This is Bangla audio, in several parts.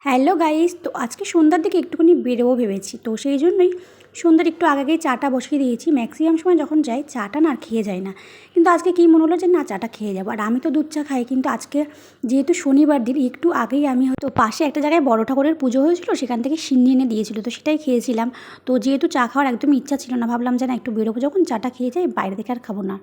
হ্যালো গাইস, তো আজকে সন্ধ্যার দিকে একটুখানি বেরোবো ভেবেছি। তো সেই জন্যই সন্ধ্যার একটু আগে চাটা বসিয়ে দিয়েছি। ম্যাক্সিমাম সময় যখন যাই চাটা না আর খেয়ে যায় না, কিন্তু আজকে কী মনে হলো যে না চাটা খেয়ে যাবো। আর আমি তো দুধ চা খাই, কিন্তু আজকে যেহেতু শনিবার দিন একটু আগেই আমি হয়তো পাশে একটা জায়গায় বড় ঠাকুরের পুজো হয়েছিল, সেখান থেকে সিন্নি এনে দিয়েছিল, তো সেটাই খেয়েছিলাম। তো যেহেতু চা খাওয়ার একদমই ইচ্ছা ছিল না, ভাবলাম যে না একটু বেরোবো যখন চাটা খেয়ে যাই, বাইরে থেকে আর খাবো না।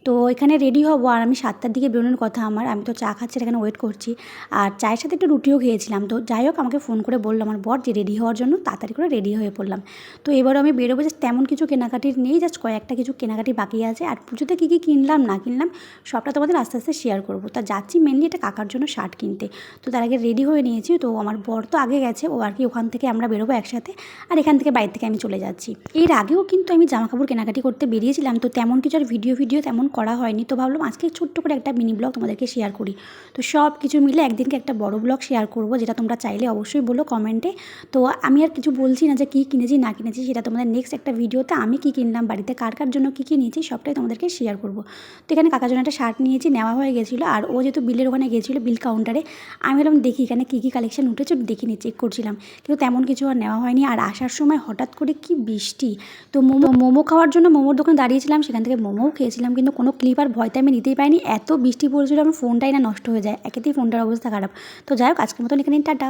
তো এখানে রেডি হবো, আর আমি 7টার দিকে বেরোনোর কথা আমার। আমি তো চা খাচ্ছি, এখানে ওয়েট করছি, আর চায়ের সাথে একটু রুটিও খেয়েছিলাম। তো যাই হোক, আমাকে ফোন করে বললো আমার বর যে রেডি হওয়ার জন্য, তাড়াতাড়ি করে রেডি হয়ে পড়লাম। তো এবারও আমি বেরোবো, জাস্ট তেমন কিছু কেনাকাটির নেই, জাস্ট কয়েকটা কিছু কেনাকাটি বাকি আছে। আর পুজোতে কী কী কিনলাম না কিনলাম সবটা তোমাদের আস্তে আস্তে শেয়ার করবো। তা যাচ্ছি মেনলি এটা কাকার জন্য শার্ট কিনতে। তো তার আগে রেডি হয়ে নিয়েছি। তো আমার বর তো আগে গেছে, ও আর কি ওখান থেকে আমরা বেরোবো একসাথে, আর এখান থেকে বাইরে থেকে আমি চলে যাচ্ছি। এর আগেও কিন্তু আমি জামাকাপড় কেনাকাটি করতে বেরিয়েছিলাম, তো তেমন কিছু আর ভিডিও তেমন করা হয়নি। তো ভাবলাম আজকে ছোট্ট করে একটা মিনি ব্লগ তোমাদেরকে শেয়ার করি। তো সব কিছু মিলে একদিনকে একটা বড় ব্লগ শেয়ার করবো, যেটা তোমরা চাইলে অবশ্যই বলো কমেন্টে। তো আমি আর কিছু বলছি না যে কী কিনেছি না কিনেছি, সেটা তোমাদের নেক্সট একটা ভিডিওতে আমি কী কিনলাম, বাড়িতে কার কার জন্য কী কী নিয়েছি সবটাই তোমাদেরকে শেয়ার করবো। তো এখানে কাকার জন্য একটা শার্ট নিয়েছি, নেওয়া হয়ে গেছিলো। আর ও যেহেতু বিলের ওখানে গেছিলো, বিল কাউন্টারে, আমি বললাম দেখি এখানে কী কী কালেকশন উঠেছে দেখি নিয়ে চেক করছিলাম, কিন্তু তেমন কিছু আর নেওয়া হয়নি। আর আসার সময় হঠাৎ করে কি বৃষ্টি, তো মোমো খাওয়ার জন্য মোমোর দোকানে দাঁড়িয়েছিলাম, সেখান থেকে মোমোও খেয়েছিলাম, কিন্তু কোনো ক্লিপ আর ভয়তে আমি নিতেই পারিনি, এত বৃষ্টি পড়েছিল আমার ফোনটাই না নষ্ট হয়ে যায়, একেতেই ফোনটার অবস্থা খারাপ। তো যাই হোক, আজকের মতন এখানে টাটা।